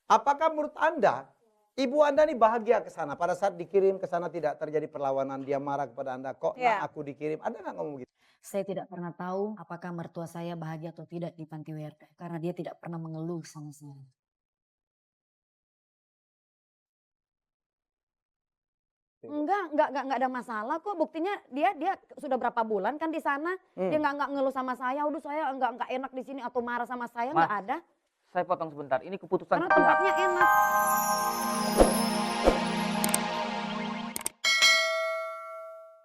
Apakah menurut Anda, ibu Anda ini bahagia ke sana? Pada saat dikirim ke sana tidak terjadi perlawanan, dia marah kepada Anda, kok nak aku dikirim? Ada nggak ngomong gitu? Saya tidak pernah tahu apakah mertua saya bahagia atau tidak di panti werda. Karena dia tidak pernah mengeluh sama saya. Enggak ada masalah kok. Buktinya dia sudah berapa bulan kan di sana. Dia enggak ngeluh sama saya. Udah saya enggak enak di sini atau marah sama saya, enggak ada. Saya potong sebentar. Ini keputusan Karena sepihak. tempatnya enak.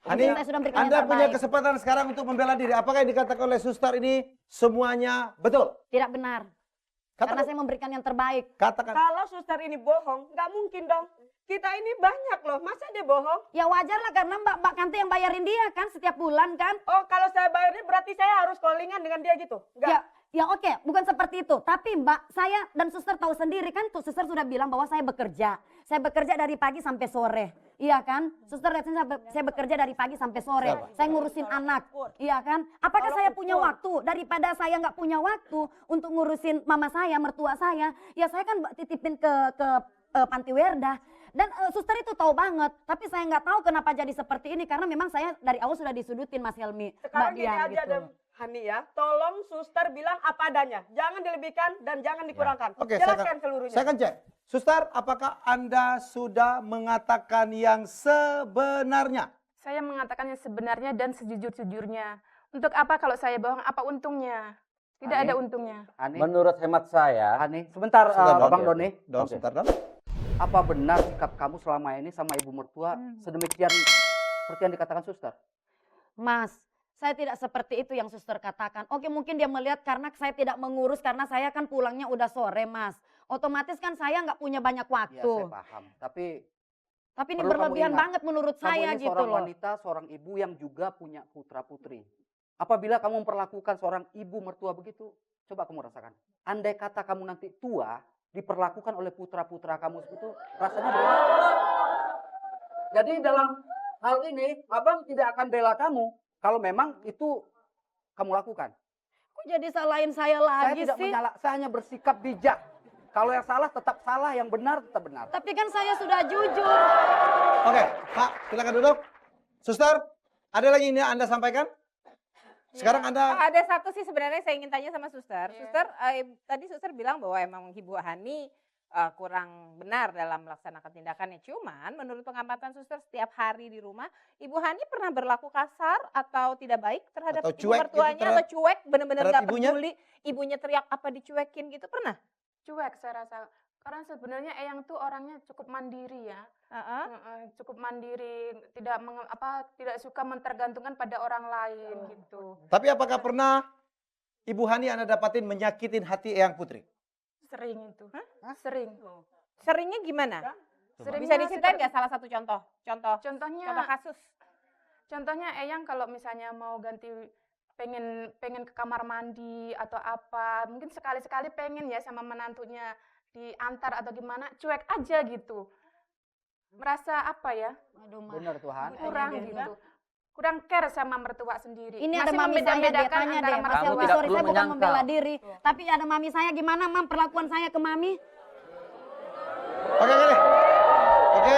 Hani, Saya sudah berikan yang Anda punya terbaik. kesempatan sekarang untuk membela diri. Apakah yang dikatakan oleh suster ini semuanya betul? Tidak benar. Karena saya memberikan yang terbaik. Katakan. Kalau suster ini bohong, nggak mungkin dong. Kita ini banyak loh, masa dia bohong? Ya wajar lah karena Mbak Kanti yang bayarin dia kan setiap bulan kan. Oh, kalau saya bayarnya berarti saya harus callingan dengan dia gitu? Enggak. Ya oke, bukan seperti itu. Tapi Mbak, saya dan suster tahu sendiri kan, tuh suster sudah bilang bahwa saya bekerja. Saya bekerja dari pagi sampai sore. Iya kan? Suster lihat saya bekerja dari pagi sampai sore. Saya ngurusin anak. Iya kan? Apakah saya punya waktu? Daripada saya nggak punya waktu untuk ngurusin mama saya, mertua saya, ya saya kan titipin ke panti werda. Dan suster itu tahu banget, tapi saya nggak tahu kenapa jadi seperti ini karena memang saya dari awal sudah disudutin Mas Helmi. Sekarang Mbak gini Dian, aja gitu. Hani ya, tolong suster bilang apa adanya. Jangan dilebihkan dan jangan dikurangkan. Oke, Jelaskan seluruhnya. saya akan cek. Suster, apakah Anda sudah mengatakan yang sebenarnya? Saya mengatakan yang sebenarnya dan sejujur-jujurnya. Untuk apa kalau saya bohong? Apa untungnya? Tidak ada untungnya. Menurut hemat saya, sebentar, Bang Doni. Sebentar, Don. Apa benar sikap kamu selama ini sama ibu mertua sedemikian seperti yang dikatakan suster? Mas, saya tidak seperti itu yang suster katakan. Oke, mungkin dia melihat karena saya tidak mengurus karena saya kan pulangnya udah sore, Mas. Otomatis kan saya nggak punya banyak Ya, waktu. saya paham. Tapi Tapi ini perlu kamu berlebihan ingat, banget menurut kamu saya ini gitu seorang loh. wanita, seorang ibu yang juga punya putra putri. Apabila kamu memperlakukan seorang ibu mertua begitu, coba kamu rasakan. Andai kata kamu nanti tua, diperlakukan oleh putra-putra kamu seperti itu, rasanya bagaimana? Jadi dalam hal ini, abang tidak akan bela kamu kalau memang itu kamu lakukan. Kok jadi salahin saya Saya lagi tidak sih? menyala, saya hanya bersikap bijak. Kalau yang salah tetap salah, yang benar tetap benar. Tapi kan saya sudah jujur. Oke, Pak, silakan duduk. Suster, ada lagi ini Anda sampaikan? Sekarang Anda... Ada satu sih sebenarnya saya ingin tanya sama suster. Suster, tadi suster bilang bahwa emang Ibu Hani kurang benar dalam melaksanakan tindakannya. Cuman menurut pengamatan suster setiap hari di rumah, Ibu Hani pernah berlaku kasar atau tidak baik terhadap Atau ibu cuek gitu mertuanya terhadap- atau cuek, benar-benar terhadap nggak ibunya? peduli. Ibunya teriak apa dicuekin gitu, pernah? Cuek saya rasa. Karena sebenarnya Eyang tuh orangnya cukup mandiri ya. Cukup mandiri, tidak suka mentergantungkan pada orang lain gitu. Tapi apakah pernah Ibu Hani Anda dapatin menyakitin hati Eyang Putri? Sering itu. Sering. Seringnya gimana? Seringnya Bisa diceritain seperti- nggak salah satu contoh? Contoh Contohnya kasus. Contohnya Eyang kalau misalnya mau ganti pengen ke kamar mandi atau apa, mungkin sekali-sekali pengen ya sama menantunya diantar atau gimana, cuek aja gitu. Merasa apa ya? Aduh, Mas. Benar Tuhan. Kurang gitu. Kurang care sama mertua sendiri. Ini ada Masih mami saya, dia membeda-bedakan tanya antara deh. Mas mertua. Helmi, tidak sorry perlu saya bukan menyangkal. membela diri. Tapi ada mami saya gimana, Mam, perlakuan saya ke mami? Oke, oke. Oke.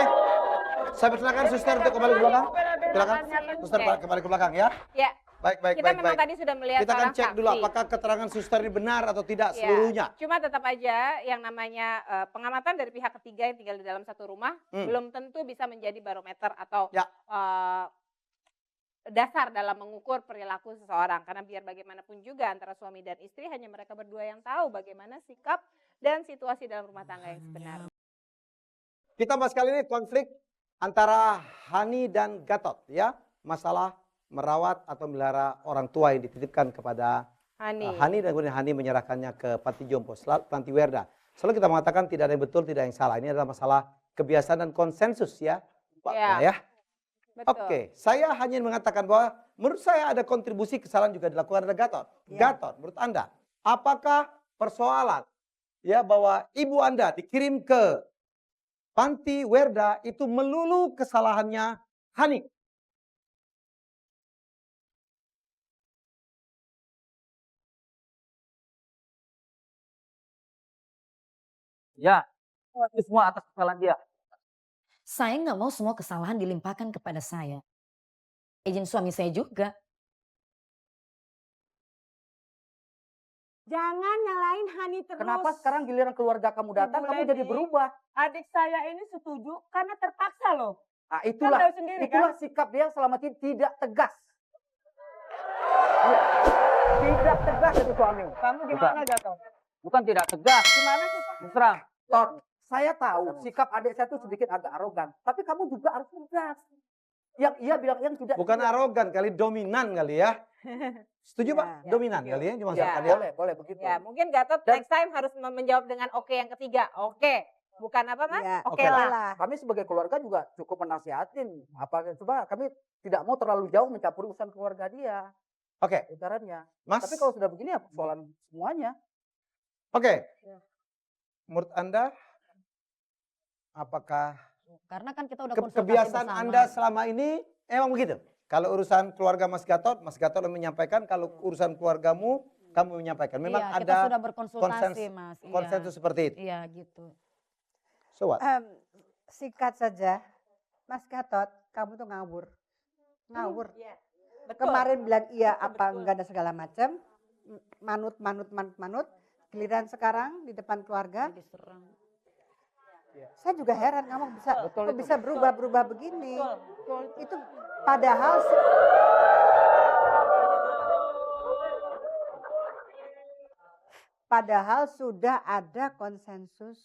Saya persilakan suster untuk kembali ke belakang. Silakan. Suster kembali ke belakang ya. Ya, Baik, baik, kita baik, memang baik. tadi sudah melihat Kita akan seorang cek dulu saksi. apakah keterangan suster ini benar atau tidak Ya, seluruhnya. cuma tetap aja yang namanya pengamatan dari pihak ketiga yang tinggal di dalam satu rumah belum tentu bisa menjadi barometer atau Ya. dasar dalam mengukur perilaku seseorang. Karena biar bagaimanapun juga antara suami dan istri hanya mereka berdua yang tahu bagaimana sikap dan situasi dalam rumah tangga yang sebenarnya. Kita bahas kali ini konflik antara Hani dan Gatot ya. Masalah merawat atau melihara orang tua yang dititipkan kepada Hani dan kemudian Hani menyerahkannya ke panti jompo, panti werda. Selalu kita mengatakan tidak ada yang betul, tidak ada yang salah. Ini adalah masalah kebiasaan dan konsensus ya, Pak ya. Betul. Oke, saya hanya mengatakan bahwa menurut saya ada kontribusi kesalahan juga dilakukan oleh Gatot. Gatot, menurut Anda, apakah persoalan ya bahwa ibu Anda dikirim ke panti werda itu melulu kesalahannya Hani? Ya, Itu semua atas kesalahan dia. Saya nggak mau semua kesalahan dilimpahkan kepada saya. Izin suami saya juga. Jangan nyalain Hani terus. Kenapa sekarang giliran keluarga kamu datang, Ibu kamu jadi Leni. berubah? Adik saya ini setuju karena terpaksa loh. Nah, Kan itulah tahu sendiri itulah kan? sikap dia selama ini tidak tegas. Iya. Tidak tegas itu suami. Kamu gimana Gatot? Bukan tidak tegas. Gimana sih? Pak? Terus terang, Tot, saya tahu sikap adik saya itu sedikit agak arogan. Tapi kamu juga harus tegas. Yang ia bilang yang tidak. Bukan arogan kali, dominan kali ya. Setuju Pak? Ya, Dominan setuju. kali ya, cuma Ya. ya. Boleh, boleh begitu. Ya, mungkin Gatot Dan- next time harus menjawab dengan oke yang ketiga. Oke. Bukan apa, Mas? Ya, Oke oke lah. Kami sebagai keluarga juga cukup menasihatin. Coba kami tidak mau terlalu jauh mencampuri urusan keluarga dia. Oke, Itarannya. Mas. Tapi kalau sudah begini ya persoalan semuanya. Oke. Menurut Anda, apakah Karena kan kita udah konsultasi kebiasaan bersama. Anda selama ini emang begitu? Kalau urusan keluarga Mas Gatot menyampaikan. Kalau urusan keluargamu, kamu menyampaikan. Memang Iya, kita ada sudah berkonsultasi, Mas. Iya. konsensus seperti itu. Iya, gitu. So what? Singkat saja, Mas Gatot, kamu tuh ngawur. Ngawur. Iya. Betul. Kemarin bilang iya Betul, apa betul. enggak ada segala macam. Manut. Giliran sekarang di depan keluarga, Diserang. saya juga heran kamu bisa Betul kok itu. bisa berubah begini. Betul, betul. Itu padahal padahal sudah ada konsensus,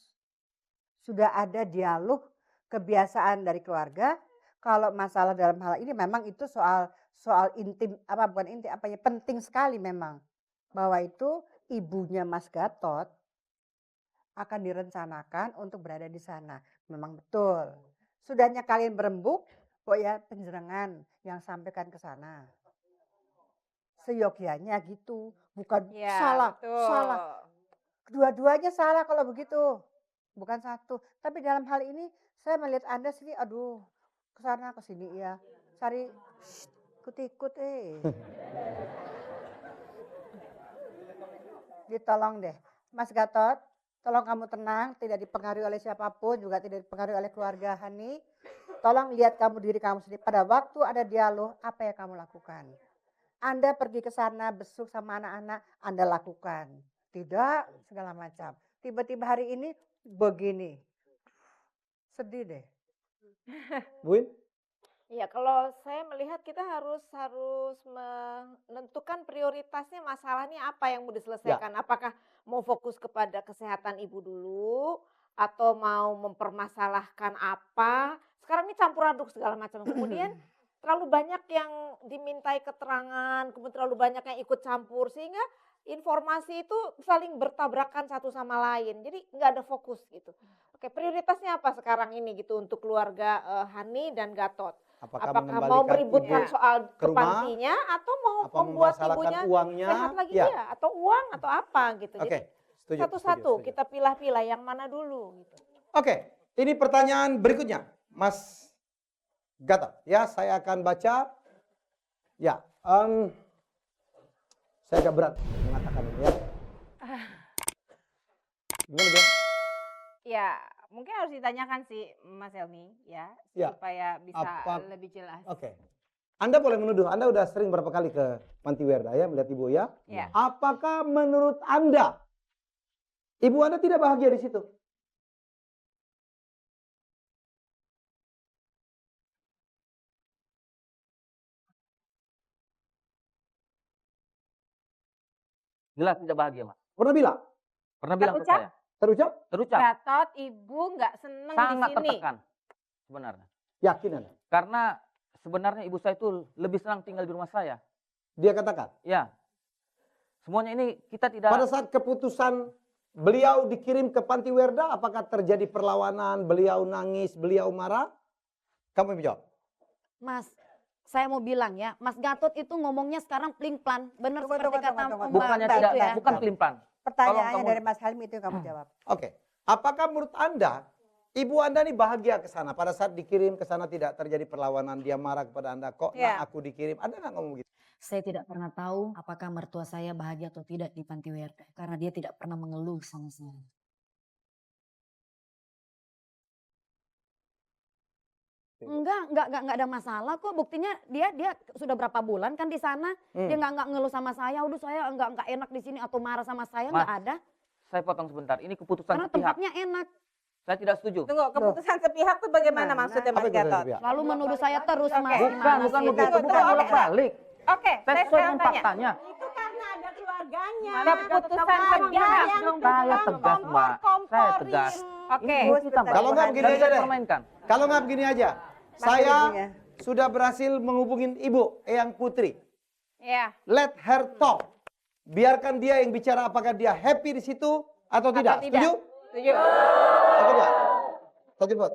sudah ada dialog kebiasaan dari keluarga. Kalau masalah dalam hal ini memang itu soal intim apa bukan intim apa ya penting sekali memang bahwa itu ibunya Mas Gatot akan direncanakan untuk berada di sana. Memang betul. Sudahnya kalian berembuk, kok ya penjerengan yang sampaikan ke sana. Seyogyanya gitu, bukan Ya, salah, betul. salah. Kedua-duanya salah kalau begitu. Bukan satu. Tapi dalam hal ini saya melihat Anda sini aduh, ke sana ke sini ya. Cari ikut-ikut Ditolong deh. Mas Gatot, tolong kamu tenang, tidak dipengaruhi oleh siapapun, juga tidak dipengaruhi oleh keluarga Hani. Tolong lihat kamu diri kamu sendiri. Pada waktu ada dialog, apa yang kamu lakukan? Anda pergi ke sana, besuk sama anak-anak, Anda lakukan. Tidak segala macam. Tiba-tiba hari ini begini. Sedih deh. Buin? Ya, kalau saya melihat kita harus menentukan prioritasnya masalahnya apa yang mau diselesaikan. Apakah mau fokus kepada kesehatan ibu dulu atau mau mempermasalahkan apa? Sekarang ini campur aduk segala macam. Kemudian terlalu banyak yang dimintai keterangan, kemudian terlalu banyak yang ikut campur sehingga informasi itu saling bertabrakan satu sama lain. Jadi nggak ada fokus gitu. Oke, prioritasnya apa sekarang ini gitu untuk keluarga Hani dan Gatot? Apakah mau mengembalikan meributkan ibu soal ke rumah? kepantinya atau mau Apa membuat mempermasalahkan ibunya uangnya? sehat lagi Ya. ya atau uang atau apa gitu. Oke, Jadi setuju. satu-satu setuju. kita pilah-pilah yang mana dulu gitu. Oke, ini pertanyaan berikutnya, Mas Gatot. Ya, saya akan baca. Ya, saya agak berat mengatakan ini ya. Gimana dia? Ya, mungkin harus ditanyakan sih Mas Helmi ya, Ya, supaya bisa apa- lebih jelas. Oke. Anda boleh menuduh, Anda udah sering berapa kali ke Panti Werda ya, melihat Ibu ya. Ya. Apakah menurut Anda, Ibu Anda tidak bahagia di situ? Jelas tidak bahagia, Mas. Pernah bilang? Pernah bilang ke Terucap? saya. Terucap? Terucap. Gatot ibu nggak seneng di Sangat sini. tertekan sebenarnya. Yakin Anda? Karena sebenarnya ibu saya itu lebih senang tinggal di rumah saya. Dia katakan. Ya. Semuanya ini kita tidak. Pada saat keputusan beliau dikirim ke Panti Werda, apakah terjadi perlawanan, beliau nangis, beliau marah? Kamu jawab. Mas, saya mau bilang ya, Mas Gatot itu ngomongnya sekarang pling-plan. Benar Tunggu, seperti tunggu, kata tunggu, Mbak Bukannya Mbak tidak, itu ya. bukan pelimpan. Pertanyaannya kamu- dari Mas Helmi itu yang kamu jawab. Oke. Apakah menurut Anda, Ibu Anda ini bahagia ke sana? Pada saat dikirim ke sana tidak terjadi perlawanan, dia marah kepada Anda, kok Ya. aku dikirim? Anda nggak ngomong gitu? Saya tidak pernah tahu apakah mertua saya bahagia atau tidak di Panti Werda. Karena dia tidak pernah mengeluh sama saya. Enggak ada masalah kok. Buktinya dia sudah berapa bulan kan di sana. Dia enggak ngeluh sama saya. Udah saya enggak enak di sini atau marah sama saya, enggak ada. Saya potong sebentar. Ini keputusan Karena sepihak. tempatnya enak. Saya tidak setuju. Tunggu, keputusan sepihak tuh bagaimana Gimana? maksudnya Apa Mas itu dari Gatot? pihak? Lalu menuduh saya terus, Oke. Mas. Bukan, Gimana bukan sih? begitu. Bukan Tunggu, bolak-balik. Oke, Saya saya sesuai sekarang dengan tanya. faktanya. Itu karena ada keluarganya. Keputusan sepihak. Saya tegas, Mbak. Saya tegas. Oke. Ini kita, Mbak. Kalau nggak begini Nggak aja bisa deh. dipermainkan. Kalau nggak begini aja, Panggil saya ibunya. sudah berhasil menghubungin Ibu Eyang Putri. Ya. Let her talk. Biarkan dia yang bicara apakah dia happy di situ atau tidak. tidak? Setuju? Setuju. Atau tidak? Setuju, Bud?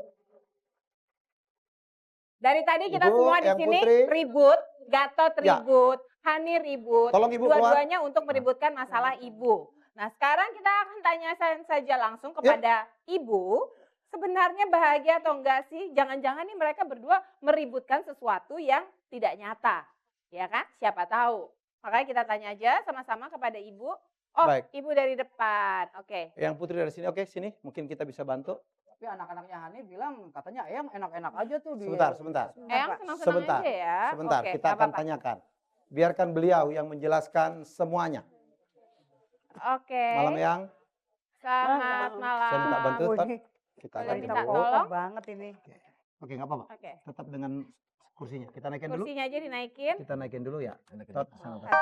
Dari tadi kita Ibu, semua di yang sini Putri. ribut, Gatot Ya. ribut, Hani ribut. Tolong Ibu keluar. Dua-duanya untuk meributkan masalah ibu. Nah sekarang kita akan tanya saja langsung kepada ibu. Sebenarnya bahagia atau enggak sih? Jangan-jangan nih mereka berdua meributkan sesuatu yang tidak nyata. Ya kan? Siapa tahu. Makanya kita tanya aja sama-sama kepada ibu. Oh, Baik. ibu dari depan. Oke. Eyang Putri dari sini, oke sini. Mungkin kita bisa bantu. Tapi anak-anaknya Hani bilang katanya Eyang enak-enak aja tuh di. Sebentar. Eyang senang-senang Sebentar. aja ya. Sebentar, Oke, kita nggak akan apa-apa. tanyakan. Biarkan beliau yang menjelaskan semuanya. Oke. Malam Eyang, Selamat malam. saya minta bantu. Oh, Tat. ini Kita Boleh akan minta dulu. tolong? banget ini. Oke, nggak apa-apa. Oke. Tetap dengan kursinya. Kita naikin dulu. Kursinya aja dinaikin. Kita naikin dulu ya. Tot, sana, Tot. Satu,